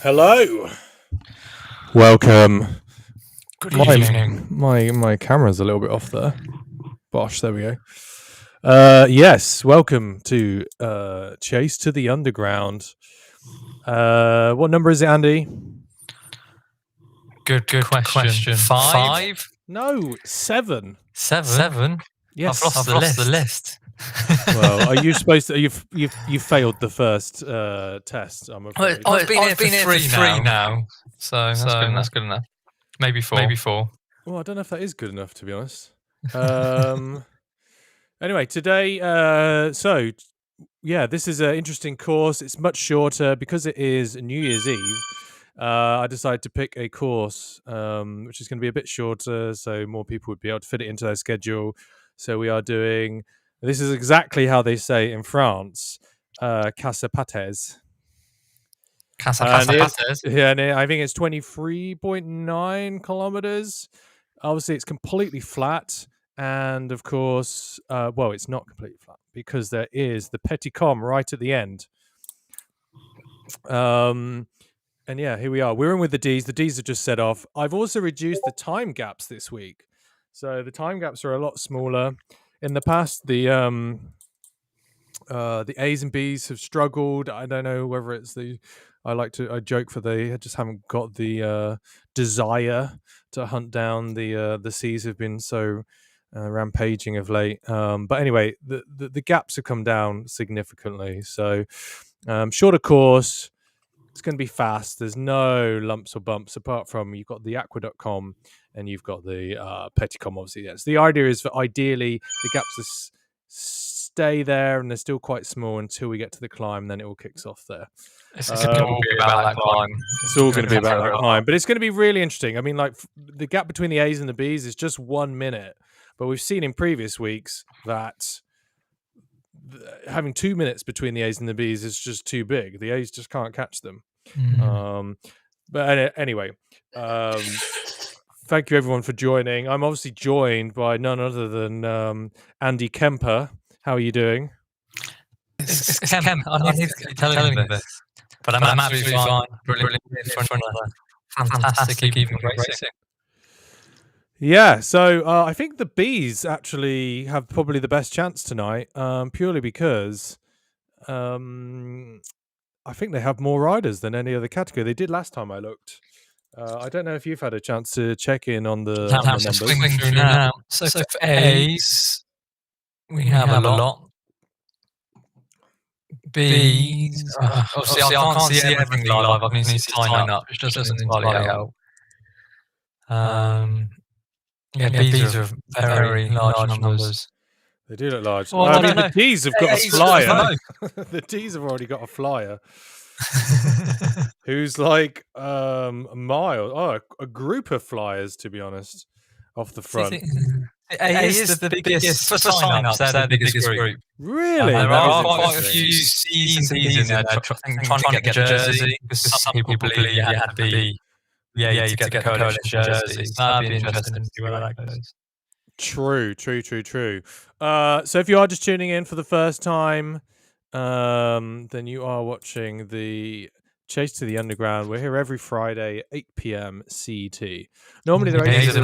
Hello. Welcome. Good evening. My camera's a little bit off there. Bosh, there we go. Yes, welcome to Chase to the Underground. What number is it, Andy? Good question. Five? No, 7. Seven? Yes. I've lost the list. Well, are you supposed to? You failed the first test. I'm afraid. I've been here for three now. So that's good enough. Maybe four. Well, I don't know if that is good enough, to be honest. Anyway, today, this is an interesting course. It's much shorter because it is New Year's Eve. I decided to pick a course which is going to be a bit shorter, so more people would be able to fit it into their schedule. So we are doing. This is exactly how they say in France, Casa Pates. Casa Pates? Yeah, and I think it's 23.9 kilometers. Obviously, it's completely flat. And of course, it's not completely flat because there is the Petit Com right at the end. And yeah, here we are. We're in with the Ds. The Ds have just set off. I've also reduced the time gaps this week. So the time gaps are a lot smaller. In the past, the A's and B's have struggled. I don't know whether it's I joke for they just haven't got the desire to hunt down the C's have been so rampaging of late. But anyway, the gaps have come down significantly. So shorter course. It's going to be fast. There's no lumps or bumps apart from you've got the aqua.com and you've got the Petitcom, obviously. Yes. The idea is for ideally the gaps stay there and they're still quite small until we get to the climb. Then it all kicks off there. It's going to be about that climb. It's all going to be about that climb. But it's going to be really interesting. I mean, like the gap between the A's and the B's is just 1 minute. But we've seen in previous weeks that having 2 minutes between the A's and the B's is just too big. The A's just can't catch them. But anyway, thank you everyone for joining. I'm obviously joined by none other than Andy Kemper. How are you doing? It's Kemp. I need to keep telling me this, but I'm absolutely fine. Brilliant for another fantastic evening racing. Yeah, so I think the Bees actually have probably the best chance tonight, purely because I think they have more riders than any other category. They did last time I looked. I don't know if you've had a chance to check in on the numbers. Swinging through now. So for A's, we have a lot. B's, obviously I can't see everything live. I need to sign up, which doesn't entirely help. B's are very large numbers. They do look large. Well, the D's have got a flyer. The D's have already got a flyer. Who's like a mile? Oh, a group of flyers, to be honest, off the front. A is the biggest for sign-ups. They're the biggest group. Really? There are quite a few C's and D's in there trying to get the jersey, because some people believe you had to be to get the coalition jersey. That'd be interesting to see where that goes. True. So if you are just tuning in for the first time, then you are watching the Chase to the Underground. We're here every Friday, 8 p.m. CET. Normally the races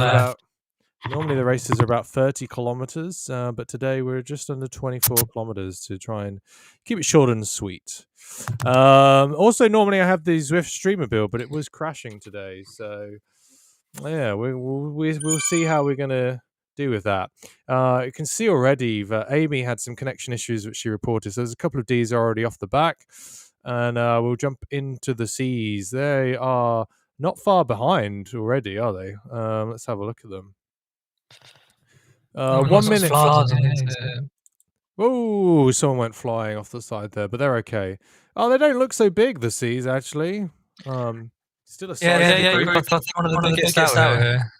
are about 30 kilometers, but today we're just under 24 kilometers to try and keep it short and sweet. Also, normally I have the Zwift streamer build, but it was crashing today, so yeah, we'll see how we're gonna do with that. You can see already that Amy had some connection issues which she reported. So there's a couple of D's already off the back, and we'll jump into the C's. They are not far behind already, are they? Let's have a look at them. 1 minute. Oh, someone went flying off the side there, but they're okay. Oh, they don't look so big, the C's actually. Still a size. Yeah. Group. I think one of the biggest out here.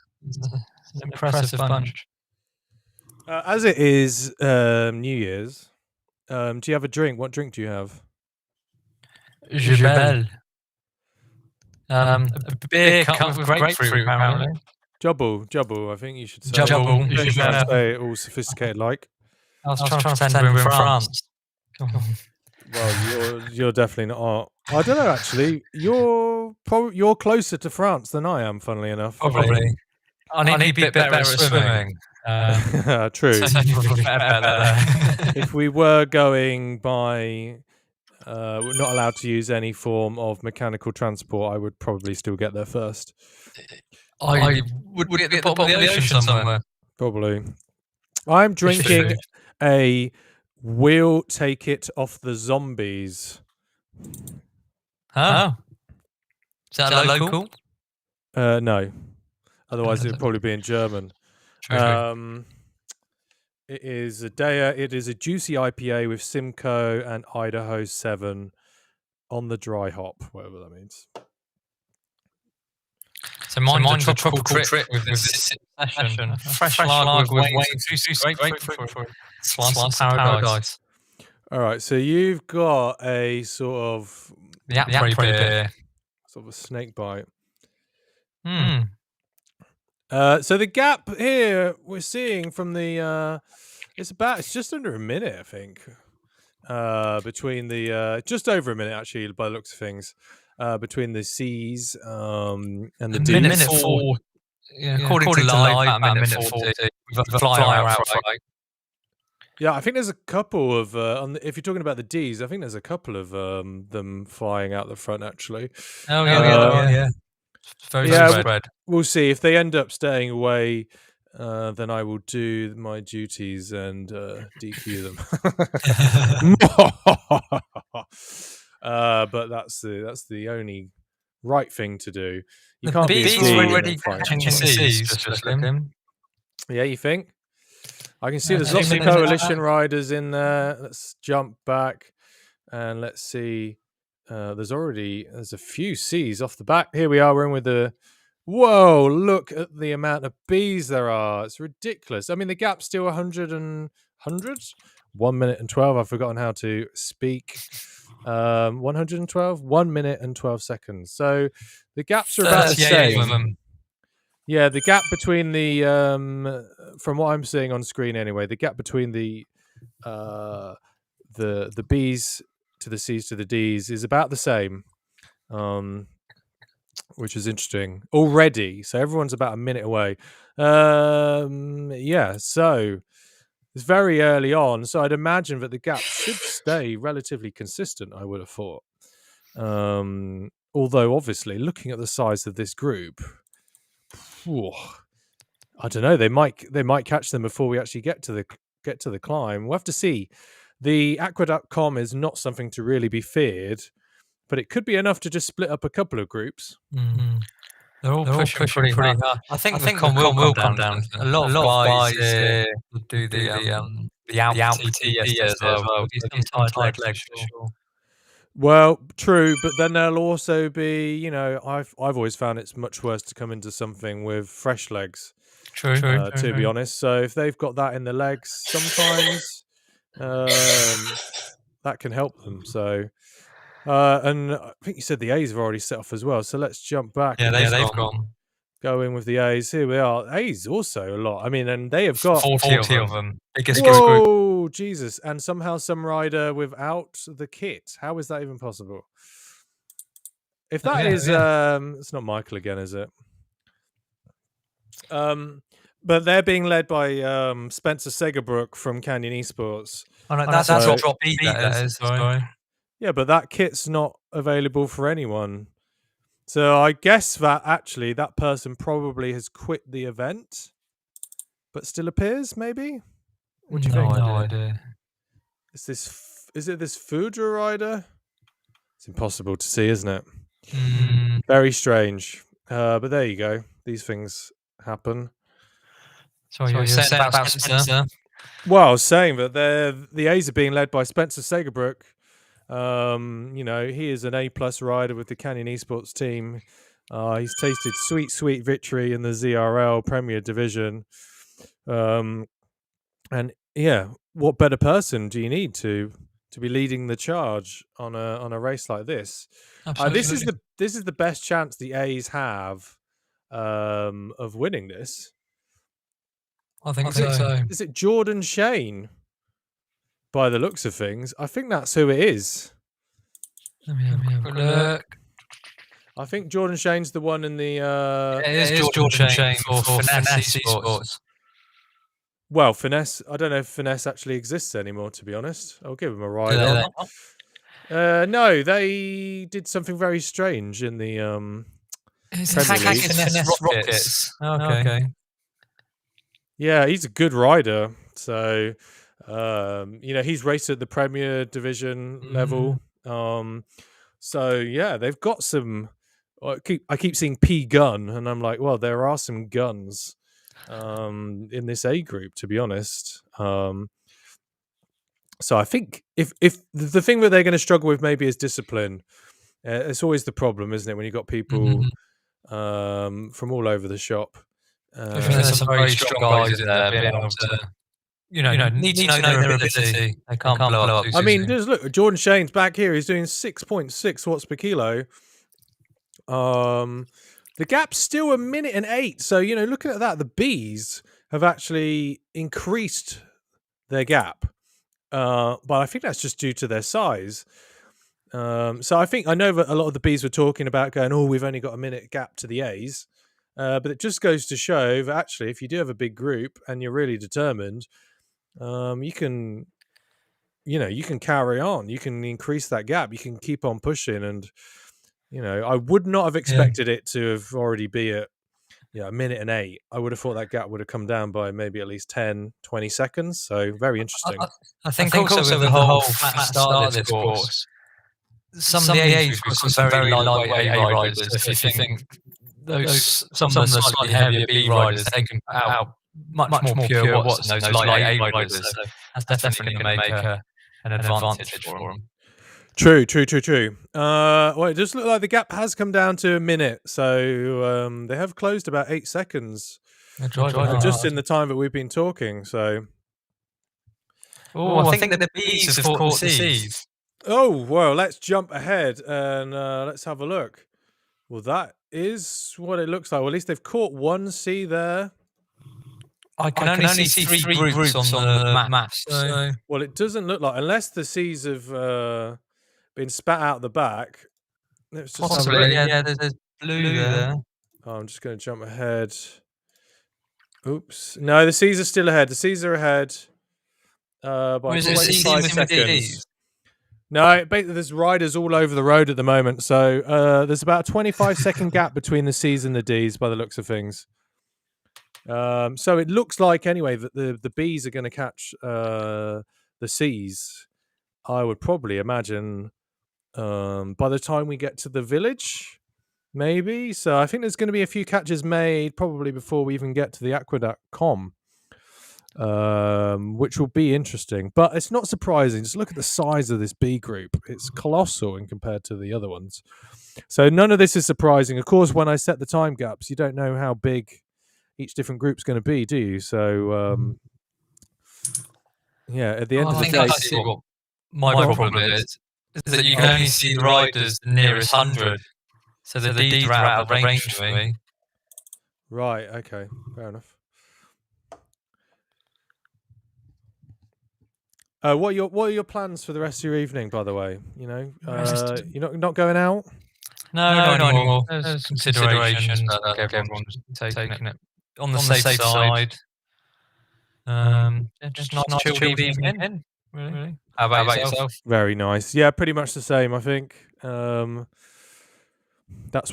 An impressive bunch. As it is New Year's, do you have a drink? What drink do you have? Jebel. A beer cut with grapefruit, apparently. Jubble, I think you should say. Jubble. You should say it all sophisticated like. I was trying to pretend we were in France. Well, you're definitely not. I don't know, actually. You're you're closer to France than I am, funnily enough. Probably. I need to be better at swimming. True. So you're probably better there. If we were going by, we're not allowed to use any form of mechanical transport, I would probably still get there first. I would be at the bottom of the ocean somewhere. Probably. I'm drinking a We'll Take It Off the Zombies. Oh. Is that local? No. Otherwise, it would probably be in German. True. It is a juicy IPA with Simcoe and Idaho 7 on the dry hop, whatever that means. So mine's a tropical trip with this session. Fresh lager with juicy grapefruit slice of paradise. All right, so you've got a sort of the Apres beer, sort of a snake bite. So the gap here we're seeing from the it's just under a minute, I think, between the just over a minute actually by the looks of things, between the C's and the D's. Minute 4. According to live, about minute 40. With a flyer out right. Yeah, I think there's a couple of if you're talking about the D's, I think there's a couple of them flying out the front actually. Oh yeah. Very spread. We'll see if they end up staying away. Then I will do my duties and DQ them. But that's the only right thing to do. You can't be already catching the seas. Just looking. Yeah, you think? I can see there's lots of coalition riders in there. Let's jump back and let's see. There's a few C's off the back. Here we are. We're in with the. Whoa! Look at the amount of bees there are. It's ridiculous. I mean, the gap's still 100 and 100. 1 minute and 12. I've forgotten how to speak. 112. 1 minute and 12 seconds. So the gaps are about the same. Yeah, the gap between the from what I'm seeing on screen anyway, the gap between the B's to the C's to the D's is about the same, which is interesting already. So everyone's about a minute away. Yeah, so it's very early on. So I'd imagine that the gap should stay relatively consistent, I would have thought. Although obviously looking at the size of this group, I don't know. They might catch them before we actually get to the climb. We'll have to see. The aqueduct.com is not something to really be feared, but it could be enough to just split up a couple of groups. Mm-hmm. They're all pushing pretty hard. I think the con will come down. A lot of guys do the out TT as well. Some tired legs for sure. Well, true, but then there'll also be, I've always found it's much worse to come into something with fresh legs. True. To be honest, so if they've got that in the legs, sometimes that can help them. So, and I think you said the A's have already set off as well. So let's jump back. Yeah, they've gone. Go in with the A's. Here we are. A's also a lot. I mean, and they have got 40 of them. Biggest Whoa, group. Jesus! And somehow some rider without the kit. How is that even possible? If that is, it's not Michael again, is it? But they're being led by Spencer Segerbrook from Canyon Esports. Oh, no, that's a drop beat. That is. Sorry. Yeah, but that kit's not available for anyone. So I guess that actually that person probably has quit the event, but still appears. Maybe. What do you think? No idea. Is it this Foudre rider? It's impossible to see, isn't it? Very strange. But there you go. These things happen. So you're saying about Spencer? Well, I was saying that the A's are being led by Spencer Segerbrook. He is an A+ rider with the Canyon Esports team. He's tasted sweet victory in the ZRL Premier Division. And yeah, what better person do you need to be leading the charge on a race like this? This is the best chance the A's have of winning this. I think so. Is it Jordan Shane? By the looks of things, I think that's who it is. Let me have a look. I think Jordan Shane's the one in the. It is Jordan Shane for Finesse Esports. Well, Finesse. I don't know if Finesse actually exists anymore. To be honest, I'll give him a ride on. No, they did something very strange in the Premier League. Finesse Rockets. Okay. Yeah, he's a good rider. So, he's raced at the Premier Division level. So yeah, they've got some. I keep seeing P Gun, and I'm like, well, there are some guns in this A group, to be honest. So I think if the thing that they're going to struggle with maybe is discipline. It's always the problem, isn't it, when you've got people from all over the shop. I think there's some very strong guys in there being able to, need to know their ability. They can't blow up too soon. I mean, just look, Jordan Shane's back here. He's doing 6.6 watts per kilo. The gap's still 1:08. So, looking at that, the Bs have actually increased their gap. But I think that's just due to their size. So I know that a lot of the Bs were talking about going, oh, we've only got a minute gap to the As. But it just goes to show that actually, if you do have a big group and you're really determined, you can carry on. You can increase that gap. You can keep on pushing. And, I would not have expected it to have already be at 1:08. I would have thought that gap would have come down by maybe at least 10, 20 seconds. So very interesting. I think also with the whole flat start of this course, some of the A's we've got some very lightweight A riders. So if you think some of the slightly heavier B riders, they can put out much more pure watts than those light A riders. So that's definitely going to make an advantage for them. True. Well, it does look like the gap has come down to a minute. So they have closed about 8 seconds just in the time that we've been talking. So, I think that the Bs have caught the Cs. Oh, well, let's jump ahead and let's have a look. Well, that is what it looks like. Well, at least they've caught one C there. I can only see three groups on the map. So. Well, it doesn't look like, unless the Cs have been spat out the back. Let's just possibly, there's blue there. Oh, I'm just going to jump ahead. Oops. No, the Cs are still ahead. The Cs are ahead by 25 seconds. No, there's riders all over the road at the moment. So there's about a 25-second gap between the Cs and the Ds by the looks of things. So it looks like, anyway, that the Bs are going to catch the Cs. I would probably imagine by the time we get to the village, maybe. So I think there's going to be a few catches made probably before we even get to the Aqueduct Com. Which will be interesting, but it's not surprising. Just look at the size of this B group. It's colossal in compared to the other ones. So none of this is surprising. Of course, when I set the time gaps, you don't know how big each different group's going to be, do you? So, at the end of the day... I see what my problem is that you can only see the riders the nearest 100. So the Ds are out of the range for me. Right, okay. Fair enough. What are your plans for the rest of your evening, by the way? You're not going out? No, not anymore. There's consideration that everyone's taking it on the safe side. Just nice chill evening. Really. How about yourself? Very nice. Yeah, pretty much the same, I think. That's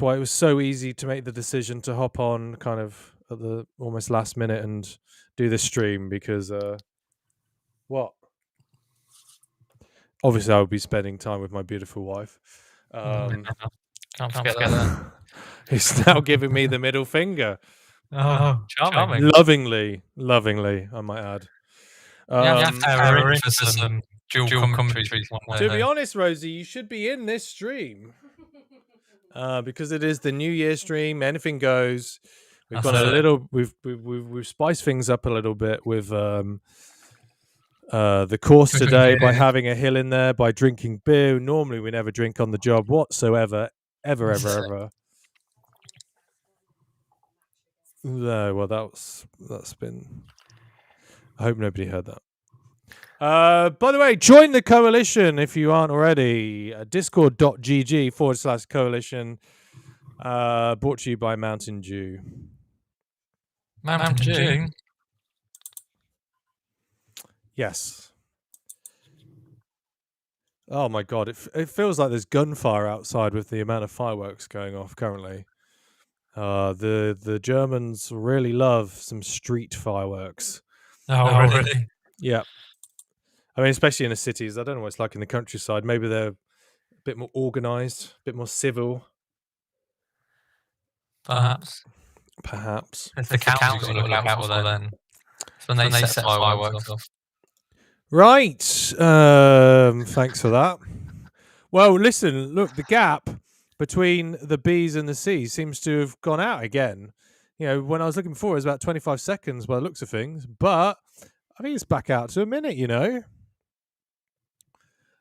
why it was so easy to make the decision to hop on kind of at the almost last minute and do this stream because obviously I would be spending time with my beautiful wife. Can't forget that. He's now giving me the middle finger. Oh, charming. Lovingly, I might add. You have to have her in for some dual commentary. To be honest, Rosie, you should be in this stream. Because it is the New Year stream, anything goes. We've got we've spiced things up a little bit with the course today by having a hill in there, by drinking beer. Normally we never drink on the job whatsoever, ever. No, well that's been. I hope nobody heard that. By the way, join the coalition if you aren't already. Discord.gg/coalition. Brought to you by Mountain Dew. Mountain Dew? Yes. Oh my god, it feels like there's gunfire outside with the amount of fireworks going off currently. The Germans really love some street fireworks. Oh, really? Yeah. I mean, especially in the cities. I don't know what it's like in the countryside. Maybe they're a bit more organised, a bit more civil. Perhaps. If the council's got to look out for then. It's when they set fireworks off. Right. Thanks for that. Well, listen, look, the gap between the B's and the C's seems to have gone out again. You know, when I was looking before, it was about 25 seconds by the looks of things, but I think it's back out to a minute, you know.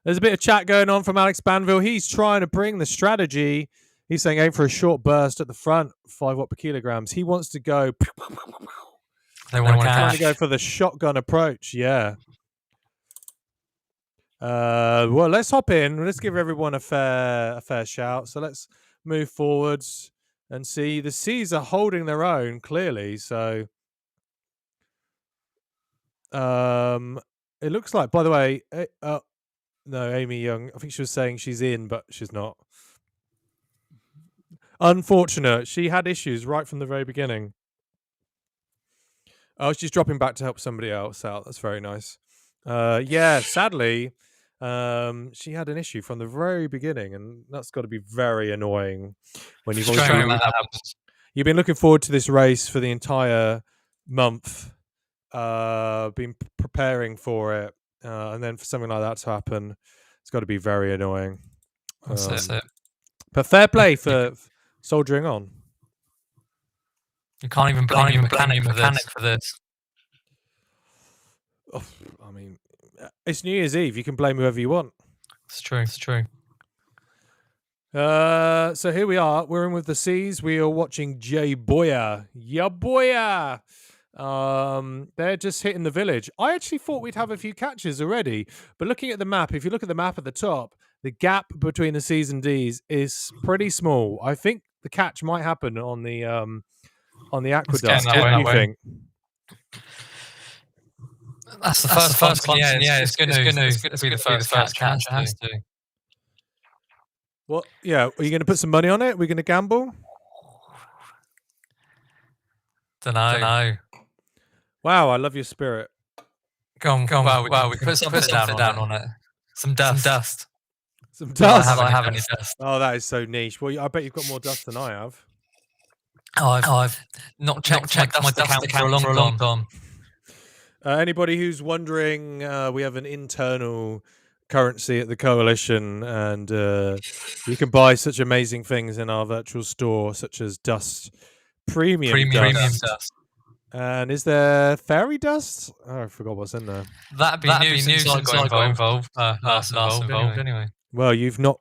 There's a bit of chat going on from Alex Banville. He's trying to bring the strategy. He's saying aim for a short burst at the front, 5 watt per kilograms. He wants to go. They want to go for the shotgun approach. Yeah. Well, let's hop in. Let's give everyone a fair shout. So let's move forwards and see. The C's are holding their own clearly. So, it looks like. By the way, no, Amy Young. I think she was saying she's in, but she's not. Unfortunate. She had issues right from the very beginning. Oh, she's dropping back to help somebody else out. That's very nice. Yeah, sadly, she had an issue from the very beginning, and that's got to be very annoying when you've been looking forward to this race for the entire month, been preparing for it, and then for something like that to happen, it's got to be very annoying. That's it. But fair play for soldiering on. You can't even blame mechanic for this. Oh, I mean, it's New Year's Eve. You can blame whoever you want. It's true. So here we are. We're in with the C's. We are watching Jay Boya. Ya Boya. They're just hitting the village. I actually thought we'd have a few catches already, but looking at the map, if you look at the map at the top, the gap between the C's and D's is pretty small. I think the catch might happen on the aqueduct. What do you think? That's the first one. Yeah, it's good news. It's good to be the first catch. It has to. What? Yeah, are you going to put some money on it? We're going to gamble? Don't know. Wow, I love your spirit. Go on. Wow, we put something down on it. Some dust. Some dust? I have any dust. Oh, that is so niche. Well, I bet you've got more dust than I have. I've not checked my dust account for a long time. Anybody who's wondering, we have an internal currency at the coalition, and you can buy such amazing things in our virtual store, such as dust, premium dust. And is there fairy dust? Oh, I forgot what's in there. That'd be new since I got involved. Last involved anyway. Well, you've not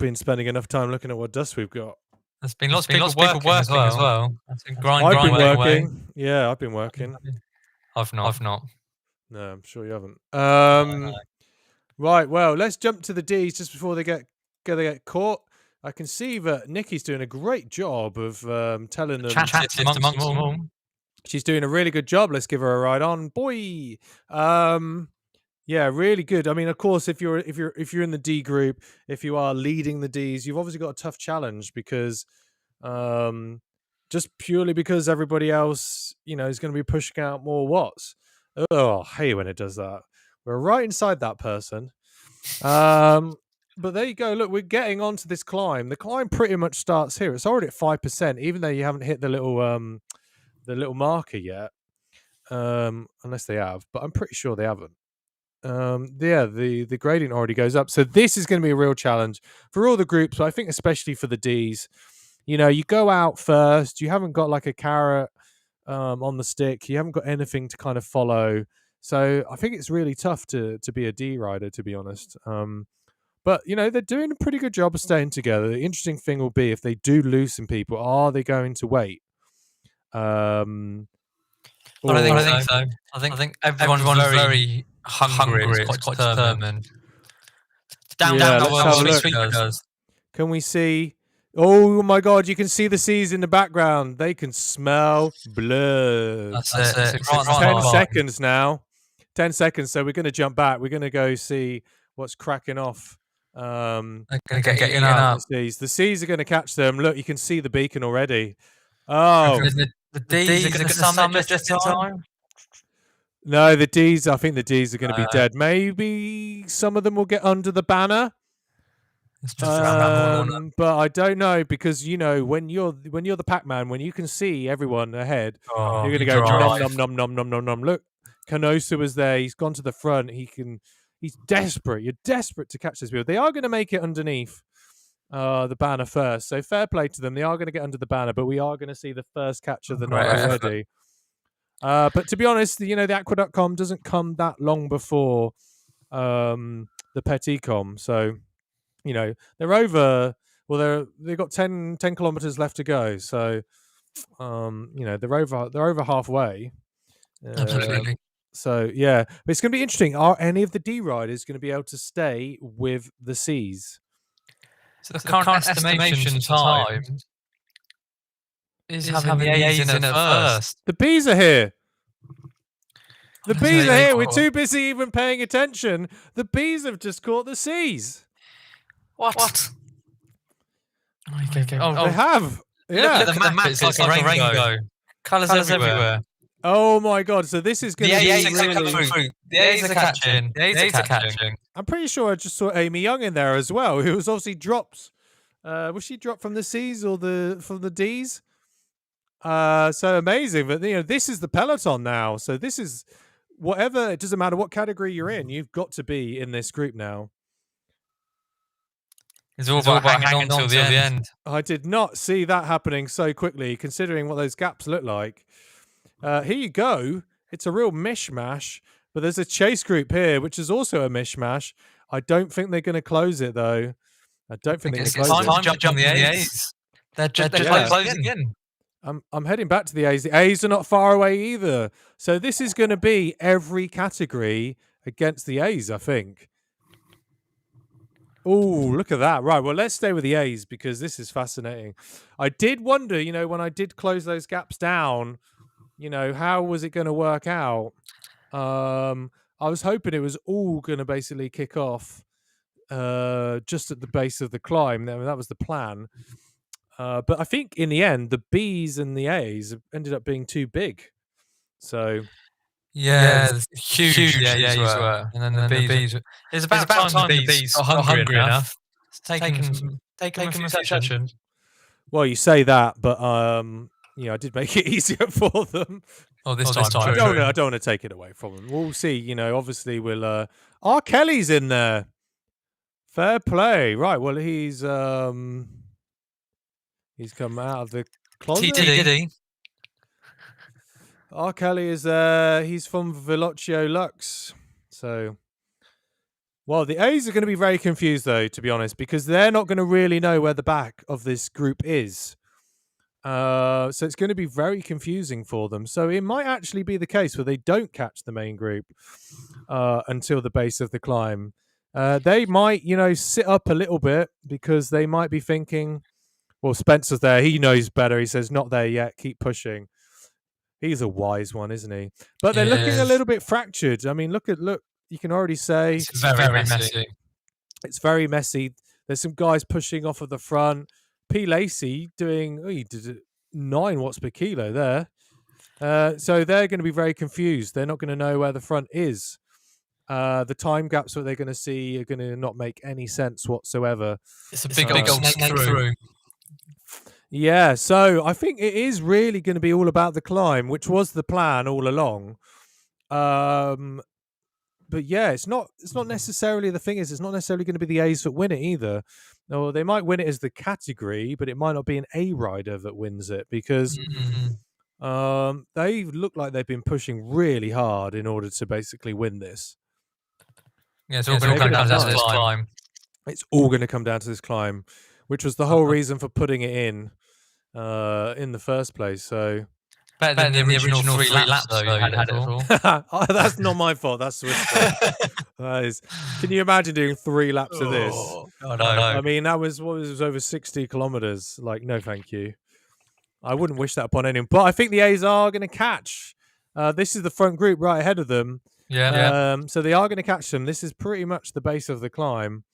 been spending enough time looking at what dust we've got. There's been lots of people working as well. I've been working. Away. Yeah, I've been working. I've not. No, I'm sure you haven't. Right, well, let's jump to the D's just before they get caught. I can see that Nikki's doing a great job of telling them. Chat amongst them all. She's doing a really good job. Let's give her a ride on, boy. Yeah, really good. I mean, of course, if you're in the D group, if you are leading the D's, you've obviously got a tough challenge because, just purely because everybody else, is going to be pushing out more watts. Oh, I hate when it does that. We're right inside that person. But there you go. Look, we're getting onto this climb. The climb pretty much starts here. It's already at 5%, even though you haven't hit the little marker yet, unless they have. But I'm pretty sure they haven't. Yeah, the gradient already goes up. So this is going to be a real challenge for all the groups, but I think especially for the Ds. You go out first. You haven't got like a carrot on the stick. You haven't got anything to kind of follow. So I think it's really tough to be a D rider, to be honest. But, they're doing a pretty good job of staying together. The interesting thing will be if they do lose some people, are they going to wait? I don't think so. I think everyone's very hungry. It's quite determined. Down. Can we see Oh my God! You can see the seas in the background. They can smell blood. That's it. It's 10 seconds now. 10 seconds. So we're going to jump back. We're going to go see what's cracking off. They're going to get eaten up. The seas are going to catch them. Look, you can see the beacon already. Oh, the D's are going to summit just in time. No, the D's. I think the D's are going to be dead. Maybe some of them will get under the banner. But I don't know, because when you're the Pac-Man, when you can see everyone ahead, you're going to go nom nom nom nom nom nom. Look, Canosa was there. He's gone to the front. He's desperate. You're desperate to catch this people. They are going to make it underneath the banner first. So fair play to them. They are going to get under the banner, but we are going to see the first catch of the night already. But to be honest, the Aqueduct.com doesn't come that long before the Petit.com. So, they're over. Well, they've got 10 kilometers left to go. So, they're over halfway. Absolutely. So yeah, but it's going to be interesting. Are any of the D riders going to be able to stay with the C's? So the current estimation time is having the A's in at first. The B's are here. The B's are here. We're too busy even paying attention. The B's have just caught the C's. What? They have. Yeah. Look at the map. It's like a rainbow. Colours everywhere. Oh my God! So this is going to be really... The A's are catching. The A's are catching. I'm pretty sure I just saw Amy Young in there as well, who was obviously dropped. Was she dropped from the C's or from the D's? So amazing. But this is the peloton now. So this is whatever. It doesn't matter what category you're in. You've got to be in this group now. It's all about hanging on till the end. I did not see that happening so quickly, considering what those gaps look like. Here you go. It's a real mishmash, but there's a chase group here, which is also a mishmash. I don't think they're going to close it, though. I don't think they're going to close it. It's time to jump the A's. They're closing in. I'm heading back to the A's. The A's are not far away either. So this is going to be every category against the A's, I think. Oh, look at that. Right, well, let's stay with the A's because this is fascinating. I did wonder, when I did close those gaps down, how was it going to work out? I was hoping it was all going to basically kick off just at the base of the climb. That was the plan. But I think in the end, the B's and the A's ended up being too big. So... Yeah, huge the A's were. And then the B's were... It's about time the B's got hungry enough. Taking them a few sessions. Well, you say that, but... I did make it easier for them. This time. I don't want to take it away from them. We'll see. Obviously we'll. R. Kelly's in there. Fair play. Right. Well, he's come out of the closet. Did he? R. Kelly is he's from Velocio Lux. So, well, the A's are going to be very confused, though, to be honest, because they're not going to really know where the back of this group is. So it's going to be very confusing for them. So it might actually be the case where they don't catch the main group until the base of the climb. They might, sit up a little bit because they might be thinking, well, Spencer's there. He knows better. He says, not there yet. Keep pushing. He's a wise one, isn't he? But they're looking a little bit fractured. I mean, look. You can already say it's very messy. It's very messy. There's some guys pushing off of the front. P. Lacey he did 9 watts per kilo there. So they're going to be very confused. They're not going to know where the front is. The time gaps that they're going to see are going to not make any sense whatsoever. It's a big old snake through. Yeah, so I think it is really going to be all about the climb, which was the plan all along. But yeah, it's not necessarily, the thing is, it's not necessarily going to be the A's that win it either. No, they might win it as the category, but it might not be an A rider that wins it because they look like they've been pushing really hard in order to basically win this. Yeah, it's all going to come down to this climb. It's all going to come down to this climb, which was the whole reason for putting it in the first place. So Better than the original 3 laps, though, you had it for. That's not my fault. That's Swiss fault. Can you imagine doing 3 laps of this? I know. I mean, that was over 60 kilometers. Like, no, thank you. I wouldn't wish that upon anyone. But I think the A's are going to catch. This is the front group right ahead of them. Yeah. So they are going to catch them. This is pretty much the base of the climb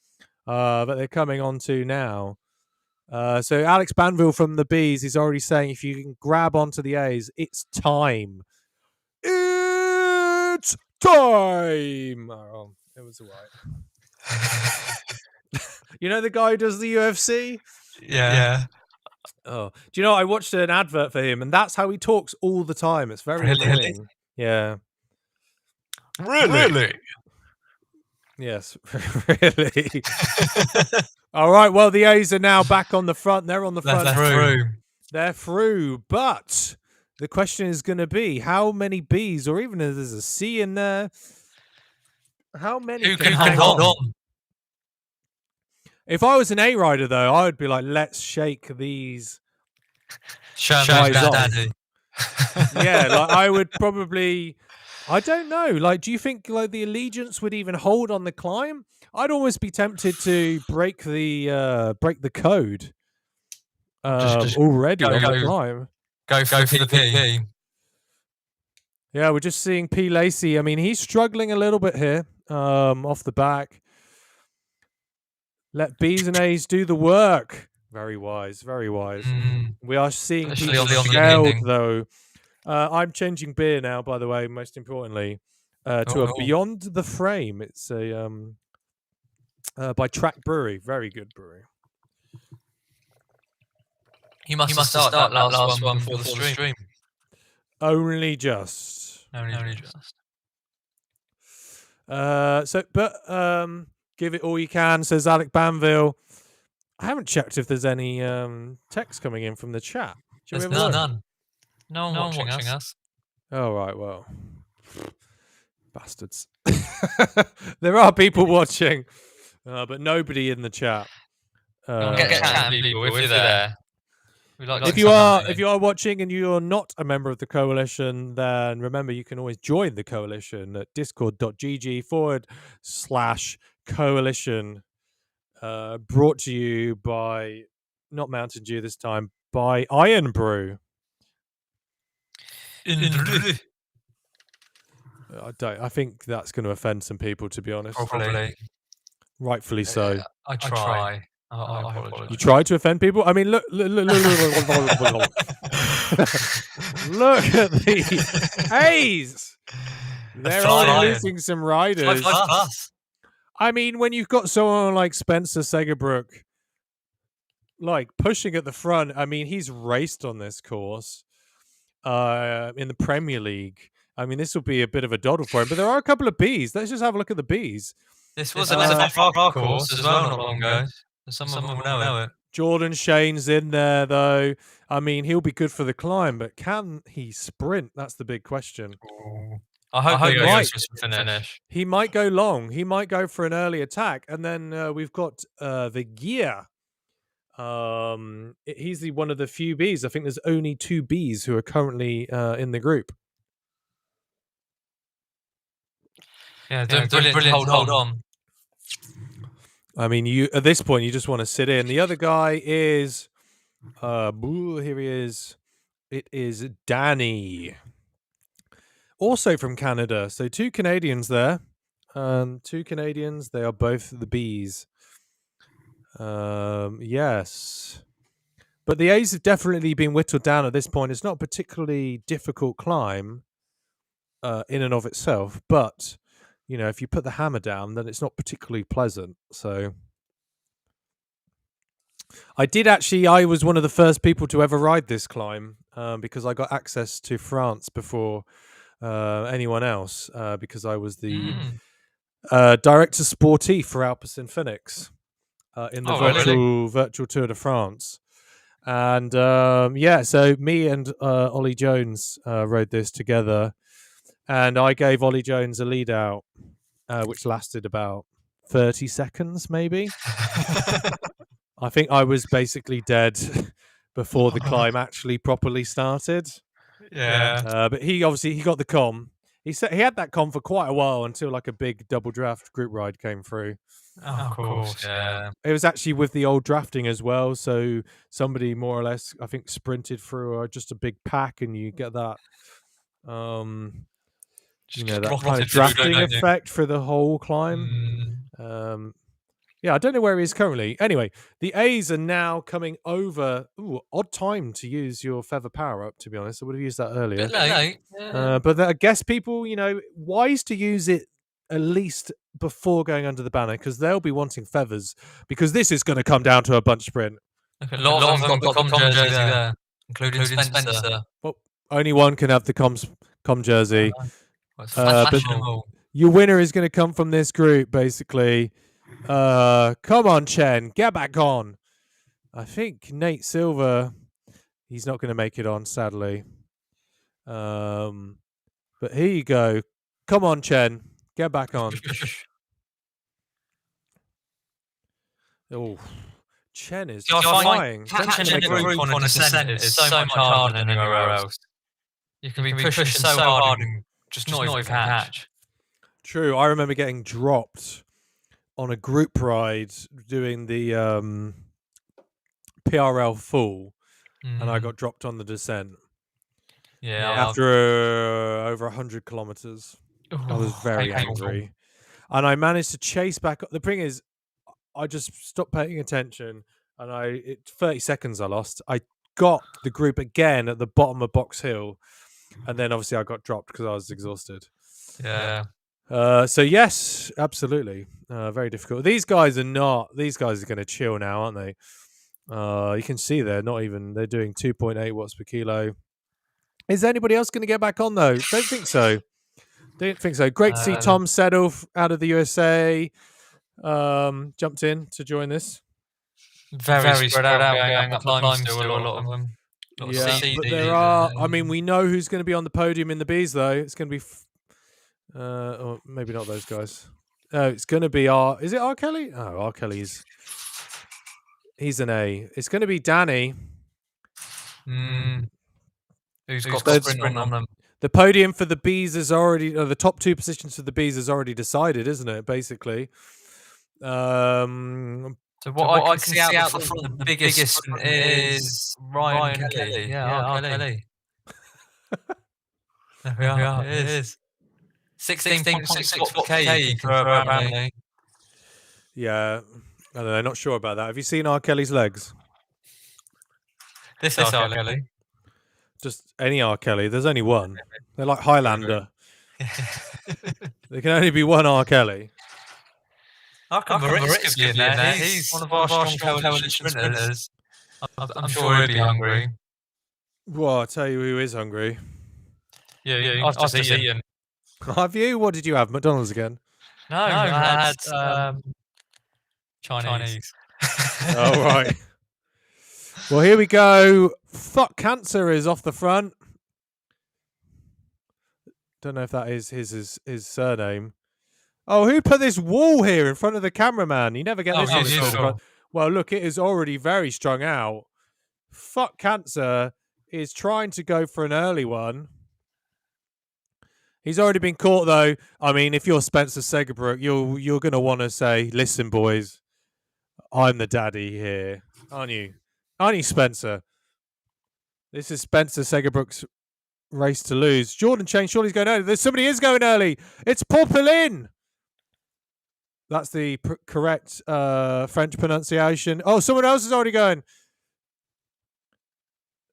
that they're coming onto now. So Alex Banville from the Bees is already saying if you can grab onto the A's, it's time. It's time. Oh, it was all right. You know the guy who does the UFC? Yeah. Oh, do you know I watched an advert for him, and that's how he talks all the time. It's very annoying. Yeah. Really? Yes, really. All right. Well, the A's are now back on the front. They're on the front. They're through. But the question is going to be how many B's, or even if there's a C in there, how many Who can hold on? If I was an A rider, though, I would be like, let's shake these guys off. Yeah, like I would probably. I don't know. Like, do you think like the Allegiance would even hold on the climb? I'd almost be tempted to break the code just already on the climb. Go for the P. Yeah, we're just seeing P. Lacey. I mean, he's struggling a little bit here off the back. Let B's and A's do the work. Very wise, very wise. We are seeing people scaled, though. I'm changing beer now, by the way, most importantly, to a Beyond the Frame. It's a by Track Brewery. Very good brewery. You must have started that last one for the stream. Only just. Give it all you can, says Alec Banville. I haven't checked if there's any text coming in from the chat. There's none. No one watching us. Oh, right, well. Bastards. There are people watching, but nobody in the chat. Get chatting, people, if you're there. If you are watching and you're not a member of the coalition, then remember you can always join the coalition at discord.gg/coalition. Brought to you by, not Mountain Dew this time, by Iron Brew. I think that's going to offend some people, to be honest. Probably. Rightfully so. I try. I apologize. You try to offend people? I mean, look at the A's. They're already losing some riders. I mean, when you've got someone like Spencer Segerbrook, like pushing at the front, I mean, he's raced on this course in the Premier League. I mean, this will be a bit of a doddle for him, but there are a couple of Bs. Let's just have a look at the Bs. This was a far course as well not long ago. Someone will know it. Jordan Shane's in there, though. I mean, he'll be good for the climb, but can he sprint? That's the big question. I hope he goes for a finish. He might go long. He might go for an early attack. And then we've got the gear. He's one of the few Bs. I think there's only 2 Bs who are currently in the group. Yeah, brilliant. Hold on. I mean, you at this point, you just want to sit in. The other guy is, here he is. It is Danny, also from Canada. So 2 Canadians there. 2 Canadians. They are both the Bs. Yes. But the A's have definitely been whittled down at this point. It's not a particularly difficult climb in and of itself, but you know, if you put the hammer down, then it's not particularly pleasant. So I was one of the first people to ever ride this climb because I got access to France before anyone else because I was the director sportif for Alpecin Phoenix in the virtual Tour de France. And so me and Ollie Jones rode this together. And I gave Ollie Jones a lead out, which lasted about 30 seconds, maybe. I think I was basically dead before the climb actually properly started. Yeah. But he got the com. He said he had that com for quite a while until like a big double draft group ride came through. Of course, yeah. It was actually with the old drafting as well. So somebody more or less, I think, sprinted through just a big pack, and you get that, that kind of drafting effect for the whole climb. Yeah, I don't know where he is currently. Anyway, the A's are now coming over. Ooh, odd time to use your feather power up, to be honest. I would have used that earlier. Bit late. Yeah. But I guess people, wise to use it at least before going under the banner, because they'll be wanting feathers, because this is going to come down to a bunch sprint. A lot of them got the com jersey there, including Spencer. Well, only one can have the com jersey. But your winner is going to come from this group, basically. Come on, Chen, get back on. I think Nate Silver, he's not going to make it on, sadly. But here you go. Come on, Chen, get back on. Oh, Chen is flying. Catching a group on a descent is so much harder than anywhere else. You can be pushing so hard and just not even catch. True, I remember getting dropped on a group ride doing the PRL full, and I got dropped on the descent. Yeah, after over 100 kilometers. I was very angry, and I managed to chase back. The thing is, I just stopped paying attention, and 30 seconds I lost. I got the group again at the bottom of Box Hill, and then obviously I got dropped because I was exhausted. Yeah. So yes, absolutely, very difficult. These guys are going to chill now, aren't they? You can see they're doing 2.8 watts per kilo. Is anybody else going to get back on though? Don't think so. Great to see Tom Settle out of the USA jumped in to join this. Very spread out going up the climb still, a lot of them. Yeah, but there are. I mean, we know who's going to be on the podium in the Bs though. It's going to be. Or maybe not those guys. It's going to be Is it R. Kelly? Oh, R. Kelly's. He's an A. It's going to be Danny. Who's got the sprint on them? The podium for the Bs is already. The top two positions for the Bs is already decided, isn't it? Basically. So what I can see out the front, the biggest sprint is Ryan Kelly. Yeah, R. Kelly. There we are. It is. 16.6 watts per K you can throw around. Yeah, I don't know, not sure about that. Have you seen R. Kelly's legs? This R. Kelly? Just any R. Kelly. There's only one. They're like Highlander. There can only be one R. Kelly. I reckon Moritz could be in there. He's one of our strong coalition sprinters. I'm sure he'll be hungry. Well, I'll tell you who is hungry. Yeah. I've just eaten. Have you? What did you have? McDonald's again? No, I had Chinese. Oh, right. Well, here we go. Fuck Cancer is off the front. Don't know if that is his surname. Oh, who put this wall here in front of the cameraman? You never get this on front. Well, look, it is already very strung out. Fuck Cancer is trying to go for an early one. He's already been caught, though. I mean, if you're Spencer Segerbrook, you're going to want to say, listen, boys, I'm the daddy here. Aren't you? Aren't you, Spencer? This is Spencer Segerbrook's race to lose. Jordan Chain, surely he's going early. Somebody is going early. It's Paul Pellin. That's the correct French pronunciation. Oh, someone else is already going.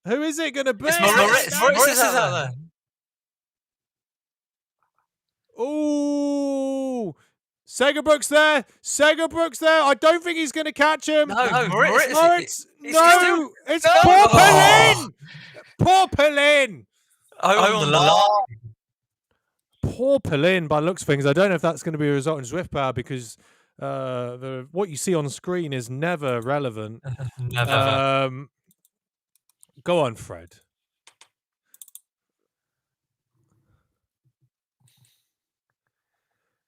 Who is it going to be? It's Moritz is out there. Ooh, Segerbrook's there. I don't think he's going to catch him. No, Moritz. No, it's Paul Pellin. Paul Pellin. On the line. Poor Pellin, by the looks of things. I don't know if that's going to be a result in Zwift Power because what you see on screen is never relevant. Never. Go on, Fred.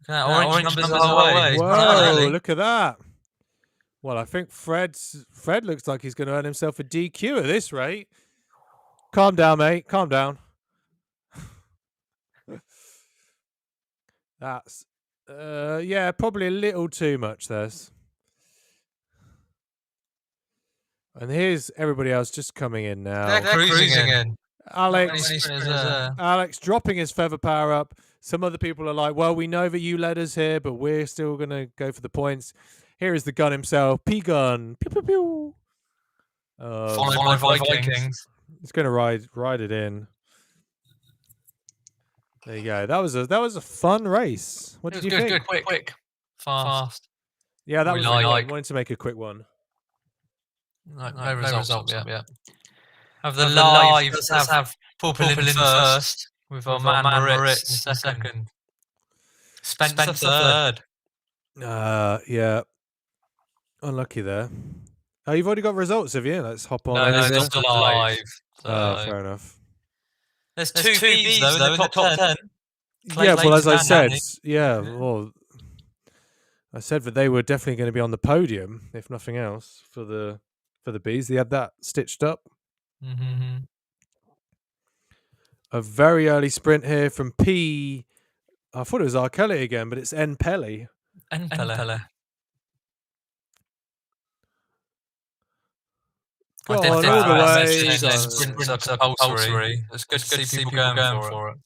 Orange numbers away. Whoa, look at that. Well, I think Fred looks like he's going to earn himself a DQ at this rate. Calm down, mate. Calm down. That's yeah, probably a little too much. There's. And here's everybody else just coming in now. They're cruising in. Alex, Alex dropping his feather power up. Some other people are like, well, we know that you led us here, but we're still going to go for the points. Here is the gun himself. P-gun. Pew, pew, pew. Followed by Vikings. He's going to ride it in. There you go. That was a fun race. What did you think? Good, quick, fast. Yeah, that was I wanted to make a quick one. No results yet. Have the lives have Purple in first, with our man Moritz second. Spencer third. Yeah. Unlucky there. Oh, you've already got results, have you? Let's hop on. No, they're still alive. Fair enough. There's two Bs though in the top 10. Yeah, well, as I said, well, I said that they were definitely going to be on the podium, if nothing else, for the Bees. They had that stitched up. Mm-hmm. A very early sprint here from P. I thought it was R. Kelly again, but it's N. Pelly. N. Pelly. Go on, all the way. Sprints are compulsory. It's good to see people going for it.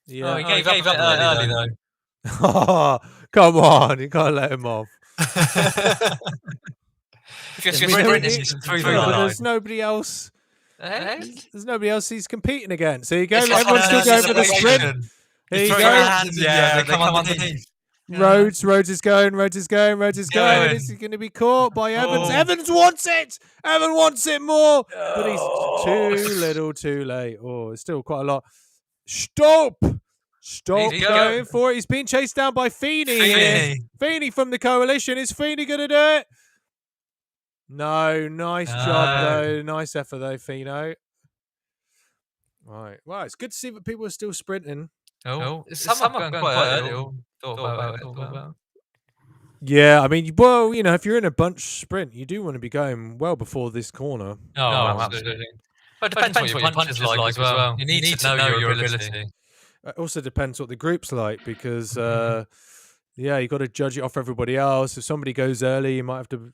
Yeah. He gave up early though. Oh, come on, you can't let him off. But there's nobody else. There's nobody else he's competing against. There you go. Everyone's still going for the sprint. Here you go. They come underneath. Rhodes is going. Is he going to be caught by Evans? Evans wants it. Evans wants it more, but he's too little, too late. Oh, it's still quite a lot. Stop going for it. He's being chased down by Feeney. Feeney from the coalition. Is Feeney going to do it? No, nice job though. Nice effort though, Fino. Right. Well, it's good to see that people are still sprinting. Some have gone quite early. Thought about it. Yeah, I mean, well, if you're in a bunch sprint, you do want to be going well before this corner. Oh, absolutely. But it depends what your punch is like as well. You need to know your ability. It also depends what the group's like because, you got to judge it off everybody else. If somebody goes early, you might have to,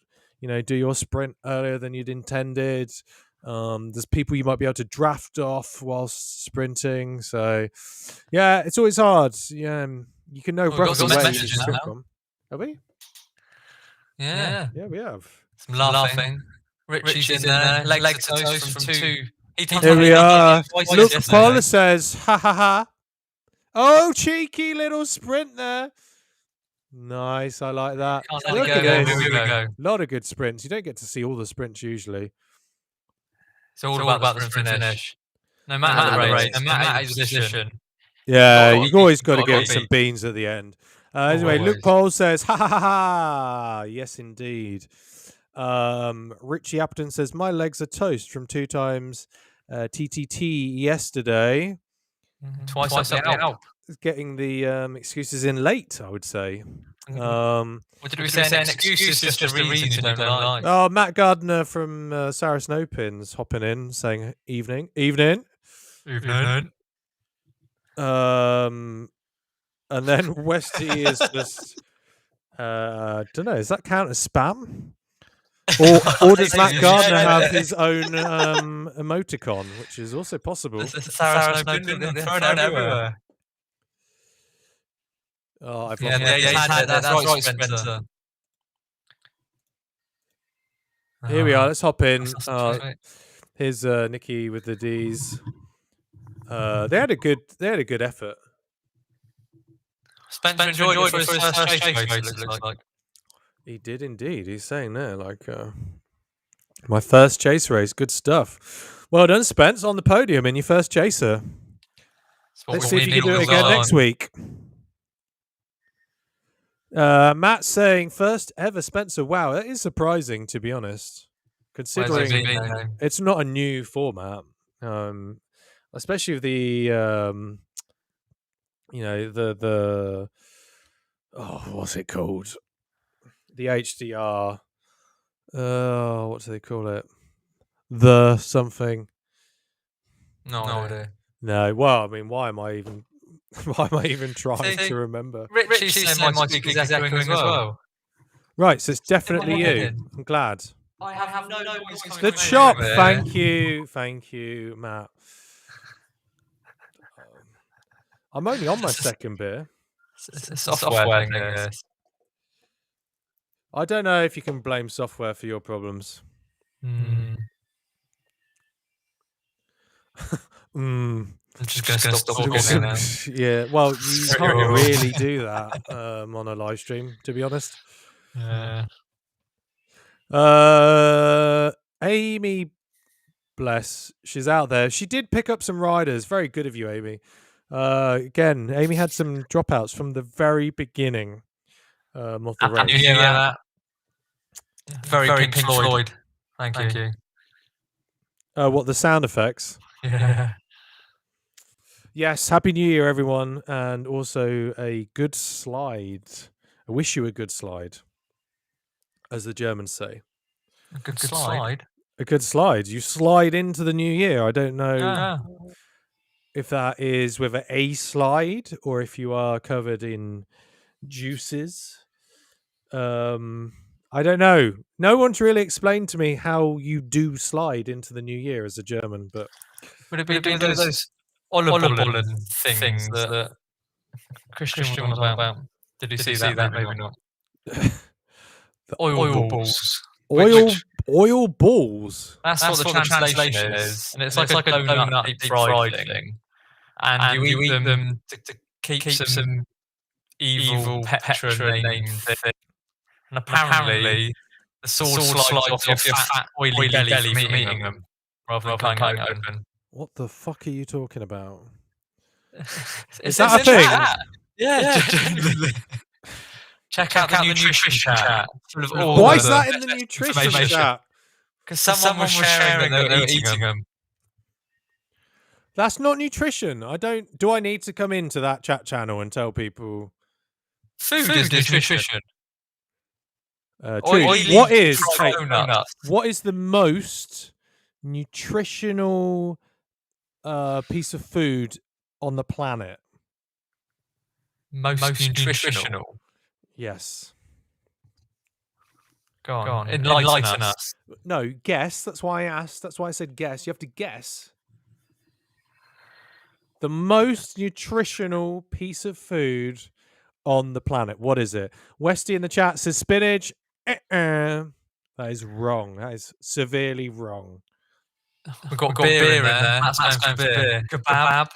do your sprint earlier than you'd intended. There's people you might be able to draft off whilst sprinting. So, yeah, it's always hard. Yeah, you can know roughly where you sprint from. Have we? Yeah, we have. Some laughing. Richie's in there, legs to toes from two. Here we are. Look, Paula says, ha ha ha. Oh, cheeky little sprint there. Nice, I like that. Look at this. A lot of good sprints. You don't get to see all the sprints usually. It's all about the sprint finish. No matter the race, no matter his position. Yeah, you've always got to get some beans at the end. Anyway, Luke Paul says, ha ha ha ha. Yes, indeed. Richie Appleton says, my legs are toast from 2 times TTT yesterday. Twice up the Alp. Getting the excuses in late, I would say. What did we say? An excuse is just a reason you don't like. Oh, Matt Gardner from Sarah Snowpins hopping in, saying evening. And then Westy is just, don't know, does that count as spam? Or does Matt Gardner have his own emoticon, which is also possible? Sarah Snowpins thrown everywhere. Oh, I've lost that's right, Spencer. Here we are. Let's hop in. Here's Nikki with the D's. They had a good effort. Spencer enjoyed it for his first chase race, it looks like. He did indeed. He's saying there, my first chase race. Good stuff. Well done, Spence, on the podium in your first chaser. Let's see if you can do it again next week. Matt saying first ever Spencer. Wow, that is surprising, to be honest, considering it's not a new format. Especially with the what's it called? The HDR. What do they call it? The something. No idea. No. Well, I mean, why am I even Why am I even trying to remember? Richie said my speak is echoing as well. Right, so it's definitely you. I'm glad. I have no noise coming The from chop. anywhere. Thank you, Matt. I'm only on my second beer. It's a software thing, yes. I don't know if you can blame software for your problems. I'm just going to stop talking now. Yeah, well, you can't really do that on a live stream, to be honest. Yeah. Amy, bless, she's out there. She did pick up some riders. Very good of you, Amy. Again, Amy had some dropouts from the very beginning of the race. Did you hear that? Very Pink Floyd. Thank you. What, the sound effects? Yeah. Yes, Happy New Year, everyone, and also a good slide. I wish you a good slide, as the Germans say. A good slide? A good slide. You slide into the new year. I don't know if that is with a slide or if you are covered in juices. I don't know. No one's really explained to me how you do slide into the new year as a German, but would it be those olive things that Christian was on about? Did you see that? Maybe not. Oil balls. Oil balls. That's what the translation is, and it's like a donut deep fried thing. And you eat them to keep some evil Petra named thing. And apparently, the sword slides off your fat, oily belly from eating them, rather than cutting it open. What the fuck are you talking about? Is that a thing? Yeah. Check out the nutrition chat. Why is that in the nutrition chat? Because someone was sharing that they were eating them. That's not nutrition. Do I need to come into that chat channel and tell people? Food is nutrition. True. What is the most nutritional piece of food on the planet? Most nutritional? Yes. Go on. Enlighten us. No, guess. That's why I asked. That's why I said guess. You have to guess. The most nutritional piece of food on the planet. What is it? Westy in the chat says spinach. That is wrong. That is severely wrong. We've got beer in there. That's going for beer. Kebab.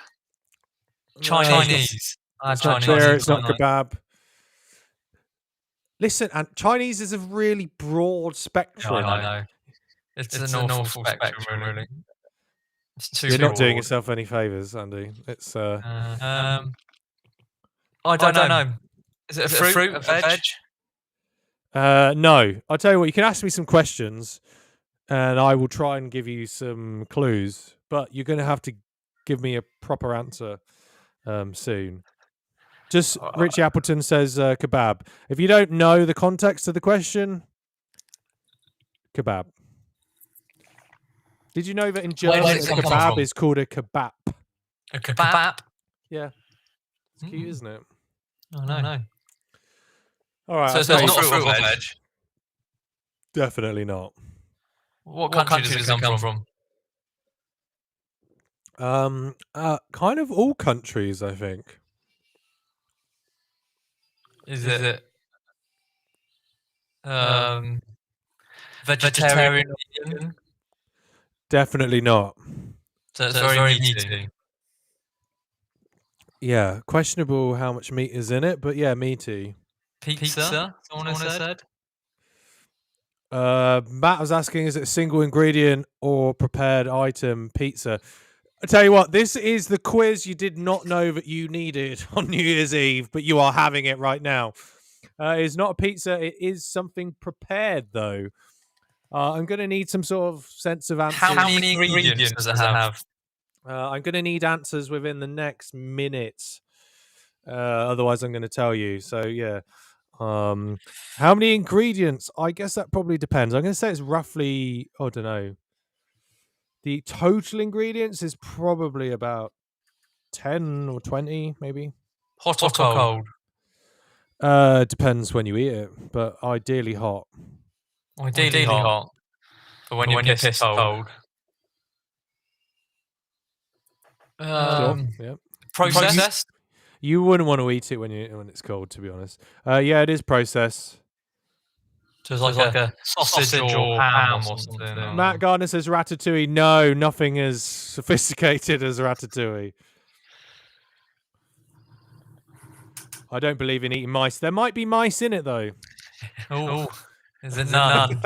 Chinese. It's not beer. It's not kebab. Listen, and Chinese is a really broad spectrum. I know. It's an awful spectrum, really. You're not doing yourself any favours, Andy. It's I don't know. Is it a fruit? A veg? No. I'll tell you what, you can ask me some questions and I will try and give you some clues, but you're going to have to give me a proper answer soon. Just Richie Appleton says kebab. If you don't know the context of the question, kebab. Did you know that in German a kebab is called a kebab? A kebab? Yeah. It's cute, isn't it? I know. All right. So it's not a fruit or veg? Definitely not. What country does it come from? Kind of all countries, I think. Is it vegetarian? Definitely not. So it's very meaty. Yeah, questionable how much meat is in it, but yeah, meaty. Pizza? Someone has said. Matt was asking, is it a single ingredient or prepared item? Pizza. I tell you what, this is the quiz you did not know that you needed on New Year's Eve, but you are having it right now. It's not a pizza. It is something prepared, though. I'm going to need some sort of sense of answers. How many ingredients does it have? I'm going to need answers within the next minute. Otherwise, I'm going to tell you. So, yeah. How many ingredients? I guess that probably depends. I'm going to say it's roughly, I don't know. The total ingredients is probably about 10 or 20, maybe. Hot or cold? Depends when you eat it, but ideally hot. Ideally hot. But when you're pissed cold. Sure. Yeah. Processed? You wouldn't want to eat it when it's cold, to be honest. Yeah, it is processed. So it's like a sausage or ham or something. Matt Gardner says ratatouille. No, nothing as sophisticated as ratatouille. I don't believe in eating mice. There might be mice in it, though. Oh, is it none?